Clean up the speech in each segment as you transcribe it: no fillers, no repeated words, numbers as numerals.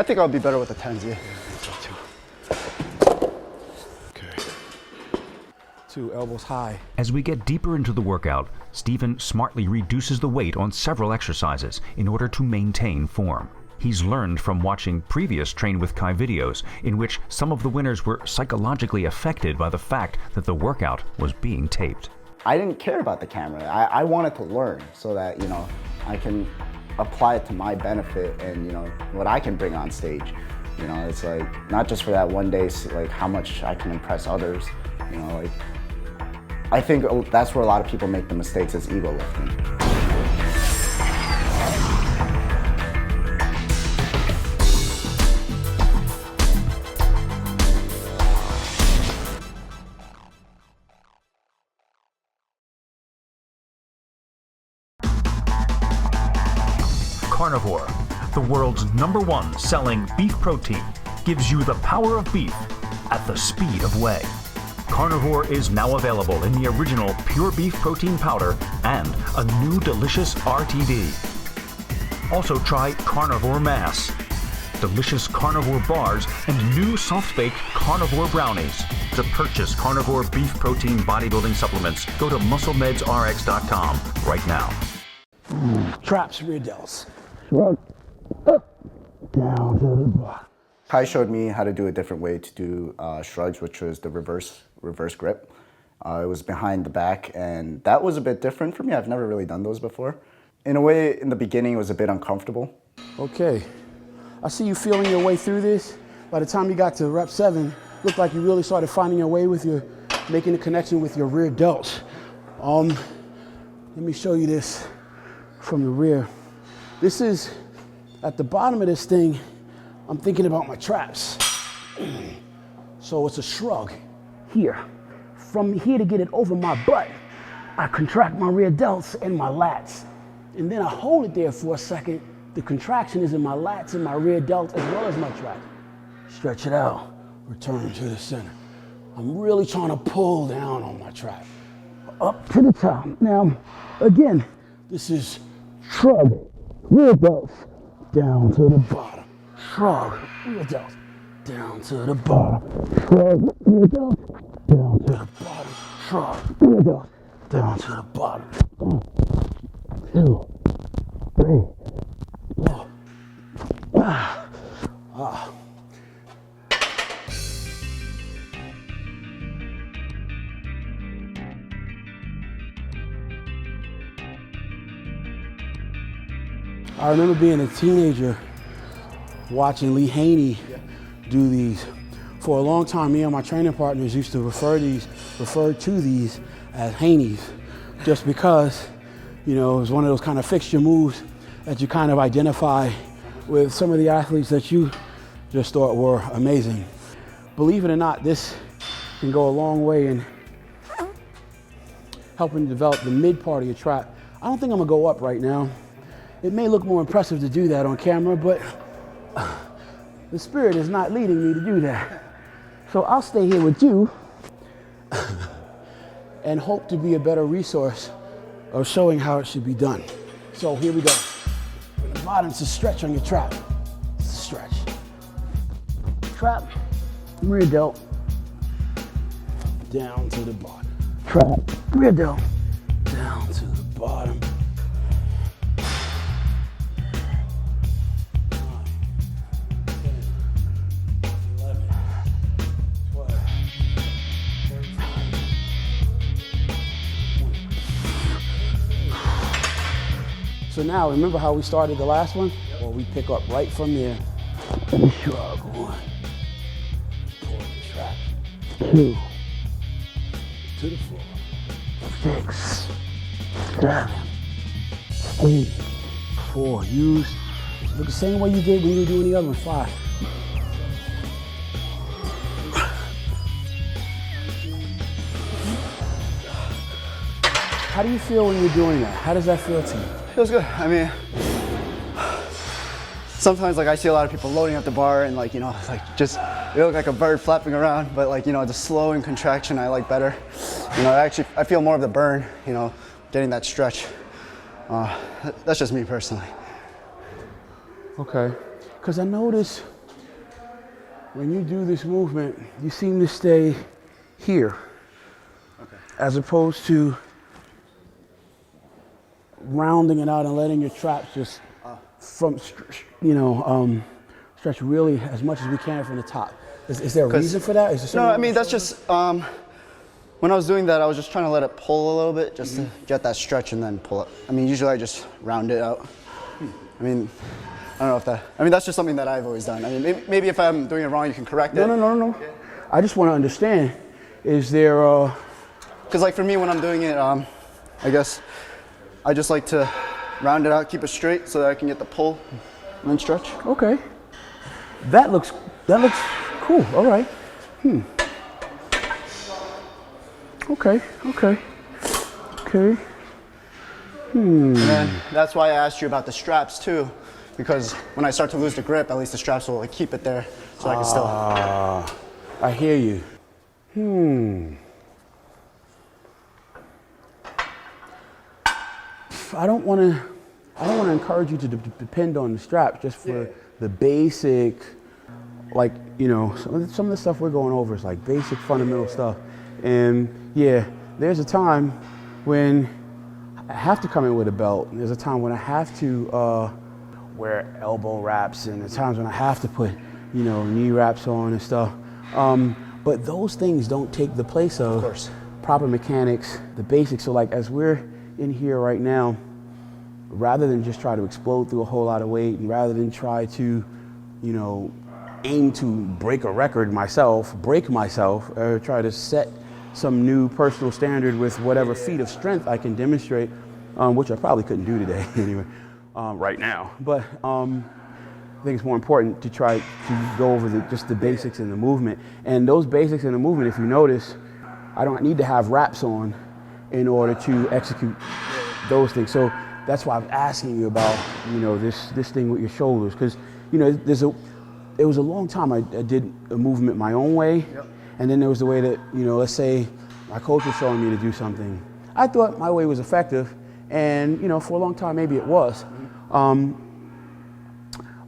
I think I'll be better with the 10s, yeah. Okay. 2 elbows high. As we get deeper into the workout, Stephen smartly reduces the weight on several exercises in order to maintain form. He's learned from watching previous Train with Kai videos in which some of the winners were psychologically affected by the fact that the workout was being taped. I didn't care about the camera. I wanted to learn so that, you know, I can apply it to my benefit and, you know, what I can bring on stage. You know, it's like, not just for that one day, like how much I can impress others, you know, like, I think that's where a lot of people make the mistakes, is ego lifting. Carnivore, the world's #1 selling beef protein, gives you the power of beef at the speed of whey. Carnivore is now available in the original pure beef protein powder and a new delicious RTD. Also try Carnivore Mass, delicious carnivore bars, and new soft-baked carnivore brownies. To purchase Carnivore beef protein bodybuilding supplements, go to musclemedsrx.com right now. Traps, rear delts. Shrug, up, down to the bottom. Kai showed me how to do a different way to do shrugs, which was the reverse grip. It was behind the back, and that was a bit different for me. I've never really done those before. In a way, in the beginning, it was a bit uncomfortable. Okay, I see you feeling your way through this. By the time you got to rep 7, looked like you really started finding your way with your, making a connection with your rear delts. Let me show you this from the rear. This is, at the bottom of this thing, I'm thinking about my traps. So it's a shrug here. From here to get it over my butt, I contract my rear delts and my lats. And then I hold it there for a second. The contraction is in my lats and my rear delt as well as my trap. Stretch it out, return to the center. I'm really trying to pull down on my trap. Up to the top. Now, again, this is shrug, rear delts, down to the bottom. Shrug, rear delts, down to the bottom. Shrug, rear delts, down to the bottom. Shrug, rear delts, down to the bottom. 1, 2, 3, 4. I remember being a teenager watching Lee Haney do these. For a long time, me and my training partners used to refer to these as Haney's, just because, you know, it was one of those kind of fixture moves that you kind of identify with some of the athletes that you just thought were amazing. Believe it or not, this can go a long way in helping develop the mid part of your trap. I don't think I'm gonna go up right now. It may look more impressive to do that on camera, but the spirit is not leading me to do that. So I'll stay here with you and hope to be a better resource of showing how it should be done. So here we go. From the bottom, it's a stretch on your trap. It's a stretch. Trap, rear delt, down to the bottom. Trap, rear delt, down to the bottom. So now, remember how we started the last one? Well, we pick up right from there. And shrug. 1. Pull the trap. 2. To the floor. 6. 7. 8. 4. Use. Look the same way you did when you were doing the other one. 5. How do you feel when you're doing that? How does that feel to you? Feels good. I mean, sometimes like I see a lot of people loading up the bar and like, you know, like just, they look like a bird flapping around, but like, you know, the slow and contraction I like better. You know, I feel more of the burn, you know, getting that stretch. That's just me personally. Okay. Because I notice when you do this movement, you seem to stay here, as opposed to rounding it out and letting your traps just stretch really as much as we can from the top. Is there a reason for that? No, I mean, that's just, when I was doing that, I was just trying to let it pull a little bit, just to get that stretch and then pull it. I mean, usually I just round it out. I mean, I don't know if that, I mean, that's just something that I've always done. I mean, maybe if I'm doing it wrong, you can correct it. No. I just want to understand, is there because like for me, when I'm doing it, I guess I just like to round it out, keep it straight so that I can get the pull and then stretch. Okay. That looks cool. All right. Okay. And then that's why I asked you about the straps too, because when I start to lose the grip, at least the straps will like keep it there so I can still. I hear you. I don't want to encourage you to depend on the straps just for the basic, like, you know, some of the stuff we're going over is like basic fundamental stuff. And yeah, there's a time when I have to come in with a belt. There's a time when I have to wear elbow wraps, and there's times when I have to put, you know, knee wraps on and stuff. But those things don't take the place of proper mechanics, the basics. So like as we're in here right now, rather than just try to explode through a whole lot of weight, and rather than try to, you know, aim to break a record myself, or try to set some new personal standard with whatever feat of strength I can demonstrate, which I probably couldn't do today anyway, right now. But I think it's more important to try to go over just the basics in the movement. And those basics in the movement, if you notice, I don't need to have wraps on in order to execute those things. So that's why I'm asking you about, you know, this thing with your shoulders, because, you know, it was a long time I did a movement my own way, and then there was the way that, you know, let's say my coach was showing me to do something. I thought my way was effective, and, you know, for a long time maybe it was.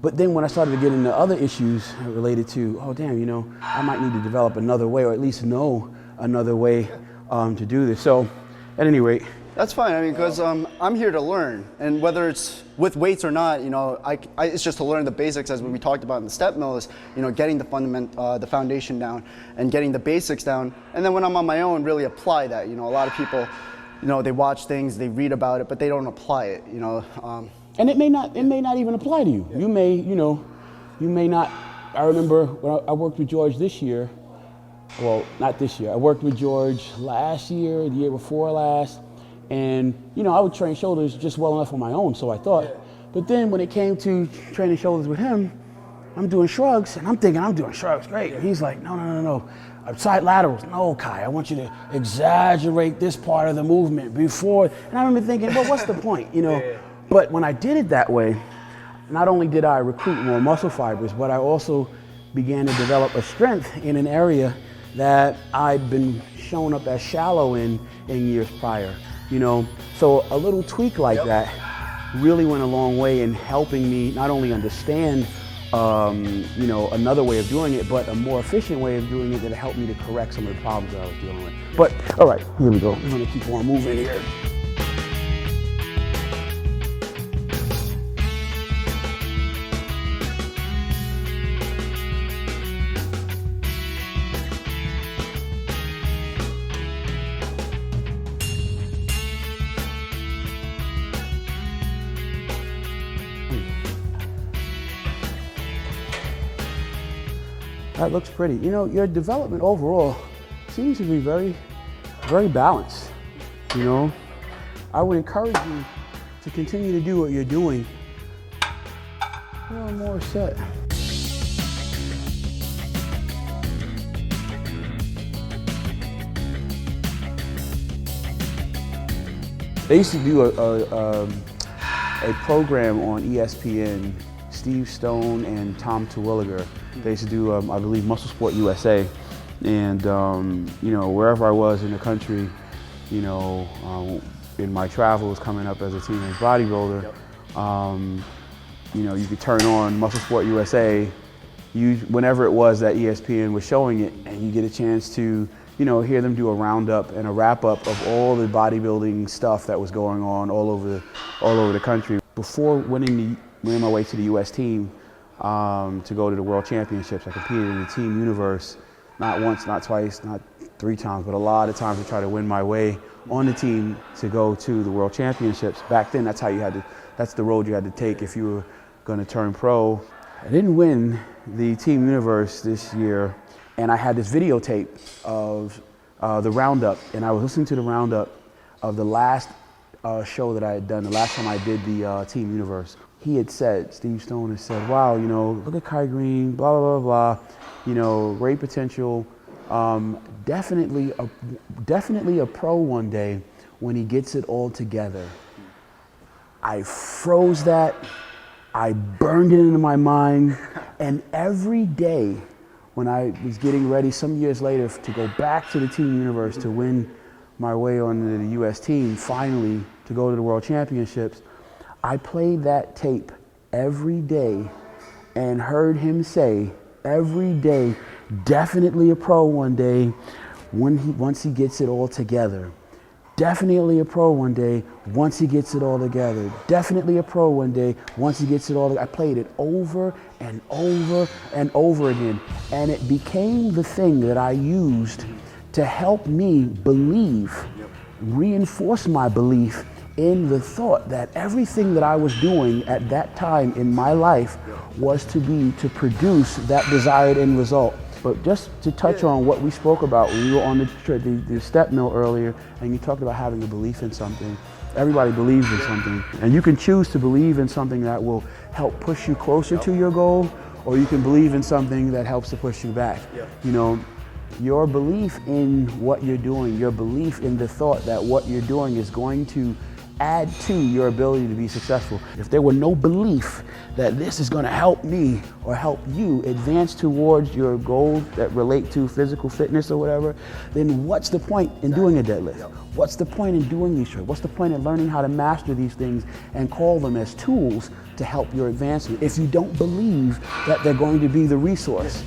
But then when I started to get into other issues related to, oh damn, you know, I might need to develop another way, or at least know another way to do this. So at any rate. That's fine. I mean, because I'm here to learn, and whether it's with weights or not, you know, it's just to learn the basics, as we talked about in the step mill, is, you know, getting the foundation down and getting the basics down, and then when I'm on my own, really apply that. You know, a lot of people, you know, they watch things, they read about it, but they don't apply it. You know. And it may not even apply to you. You may not. I remember when I worked with George this year. Well, not this year. I worked with George last year, the year before last. And, you know, I would train shoulders just well enough on my own, so I thought. But then when it came to training shoulders with him, I'm doing shrugs, and I'm thinking I'm doing shrugs, great. And he's like, no. Side laterals, no, Kai, I want you to exaggerate this part of the movement before. And I remember thinking, well, what's the point, you know? But when I did it that way, not only did I recruit more muscle fibers, but I also began to develop a strength in an area that I'd been shown up as shallow in years prior. You know, so a little tweak like that really went a long way in helping me not only understand, you know, another way of doing it, but a more efficient way of doing it that helped me to correct some of the problems that I was dealing with. But all right, here we go. I'm gonna keep on moving here. That looks pretty. You know, your development overall seems to be very, very balanced. You know, I would encourage you to continue to do what you're doing. One more set. They used to do a program on ESPN, Steve Stone and Tom Terwilliger. They used to do, I believe, Muscle Sport USA. And, you know, wherever I was in the country, you know, in my travels coming up as a teenage bodybuilder, you know, you could turn on Muscle Sport USA, whenever it was that ESPN was showing it, and you get a chance to, you know, hear them do a roundup and a wrap up of all the bodybuilding stuff that was going on all over the country. Before winning my way to the U.S. team to go to the World Championships, I competed in the Team Universe, not once, not twice, not 3 times, but a lot of times to try to win my way on the team to go to the World Championships. Back then, that's the road you had to take if you were going to turn pro. I didn't win the Team Universe this year, and I had this videotape of the roundup, and I was listening to the roundup of the last show that I had done, the last time I did the Team Universe. He had said, Steve Stone had said, wow, you know, look at Kai Green, blah, blah, blah, blah, you know, great potential, definitely a pro one day when he gets it all together. I froze that. I burned it into my mind, and every day when I was getting ready some years later to go back to the Team Universe to win my way on the US team, finally to go to the World Championships, I played that tape every day and heard him say every day, definitely a pro one day once he gets it all together. Definitely a pro one day once he gets it all together. Definitely a pro one day once he gets it all together. I played it over and over and over again, and it became the thing that I used to help me believe, reinforce my belief in the thought that everything that I was doing at that time in my life was to produce that desired end result. But just to touch on what we spoke about when we were on the step mill earlier, and you talked about having a belief in something. Everybody believes in something, and you can choose to believe in something that will help push you closer to your goal, or you can believe in something that helps to push you back. You know, your belief in what you're doing, your belief in the thought that what you're doing is going to add to your ability to be successful. If there were no belief that this is going to help me or help you advance towards your goals that relate to physical fitness or whatever, then what's the point in doing a deadlift? What's the point in doing these shrugs? What's the point in learning how to master these things and call them as tools to help your advancement if you don't believe that they're going to be the resource?